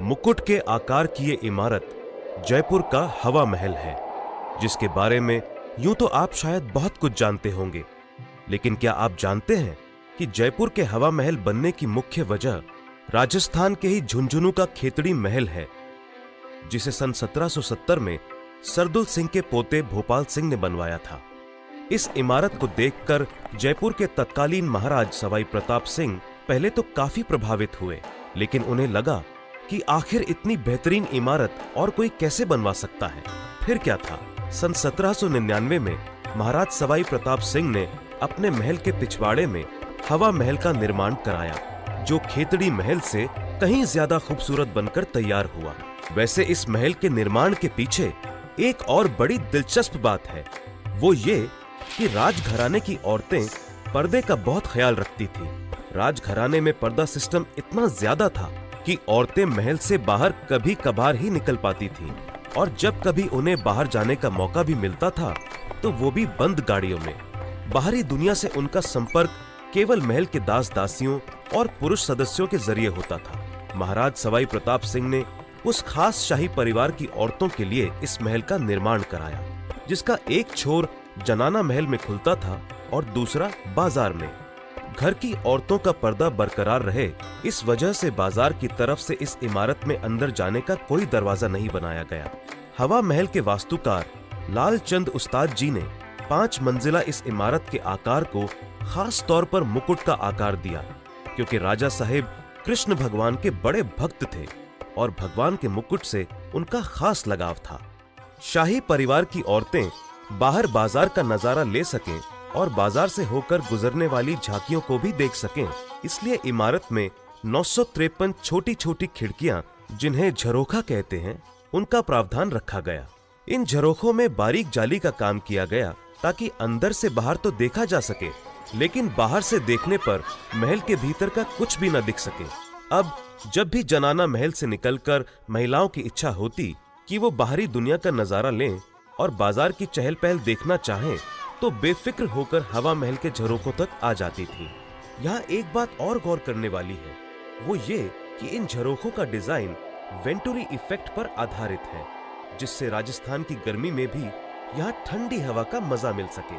मुकुट के आकार की ये इमारत जयपुर का हवा महल है, जिसके बारे में यूं तो आप शायद बहुत कुछ जानते होंगे, लेकिन क्या आप जानते हैं कि जयपुर के हवा महल बनने की मुख्य वजह राजस्थान के ही झुंझुनू का खेतड़ी महल है, जिसे सन 1770 में सरदुल सिंह के पोते भोपाल सिंह ने बनवाया था। इस इमारत को देखकर जयपुर के तत्कालीन महाराज सवाई प्रताप सिंह पहले तो काफी प्रभावित हुए, लेकिन उन्हें लगा कि आखिर इतनी बेहतरीन इमारत और कोई कैसे बनवा सकता है। फिर क्या था, सन 1799 में महाराज सवाई प्रताप सिंह ने अपने महल के पिछवाड़े में हवा महल का निर्माण कराया, जो खेतड़ी महल से कहीं ज्यादा खूबसूरत बनकर तैयार हुआ। वैसे इस महल के निर्माण के पीछे एक और बड़ी दिलचस्प बात है, वो ये कि राजघराने की औरतें पर्दे का बहुत ख्याल रखती थी। राजघराने में पर्दा सिस्टम इतना ज्यादा था कि औरतें महल से बाहर कभी कभार ही निकल पाती थीं, और जब कभी उन्हें बाहर जाने का मौका भी मिलता था तो वो भी बंद गाड़ियों में। बाहरी दुनिया से उनका संपर्क केवल महल के दास दासियों और पुरुष सदस्यों के जरिए होता था। महाराज सवाई प्रताप सिंह ने उस खास शाही परिवार की औरतों के लिए इस महल का निर्माण कराया, जिसका एक छोर जनाना महल में खुलता था और दूसरा बाजार में। घर की औरतों का पर्दा बरकरार रहे, इस वजह से बाजार की तरफ से इस इमारत में अंदर जाने का कोई दरवाजा नहीं बनाया गया। हवा महल के वास्तुकार लालचंद उस्ताद जी ने 5 मंजिला इस इमारत के आकार को खास तौर पर मुकुट का आकार दिया, क्योंकि राजा साहेब कृष्ण भगवान के बड़े भक्त थे और भगवान के मुकुट से उनका खास लगाव था। शाही परिवार की औरतें बाहर बाजार का नजारा ले सकें और बाजार से होकर गुजरने वाली झांकियों को भी देख सकें, इसलिए इमारत में 953 छोटी छोटी खिड़कियां, जिन्हें झरोखा कहते हैं, उनका प्रावधान रखा गया। इन झरोखों में बारीक जाली का काम किया गया ताकि अंदर से बाहर तो देखा जा सके, लेकिन बाहर से देखने पर महल के भीतर का कुछ भी न दिख सके। अब जब भी जनाना महल से निकलकर महिलाओं की इच्छा होती कि वो बाहरी दुनिया का नजारा लें और बाजार की चहल पहल देखना चाहें, तो बेफिक्र होकर हवा महल के झरोखों तक आ जाती थी। यहाँ एक बात और गौर करने वाली है, वो ये कि इन झरोखों का डिजाइन वेंटुरी इफेक्ट पर आधारित है, जिससे राजस्थान की गर्मी में भी यहाँ ठंडी हवा का मजा मिल सके।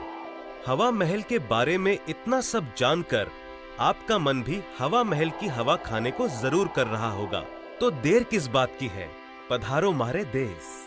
हवा महल के बारे में इतना सब जानकर आपका मन भी हवा महल की हवा खाने को जरूर कर रहा होगा, तो देर किस बात की है, पधारो मारे देश।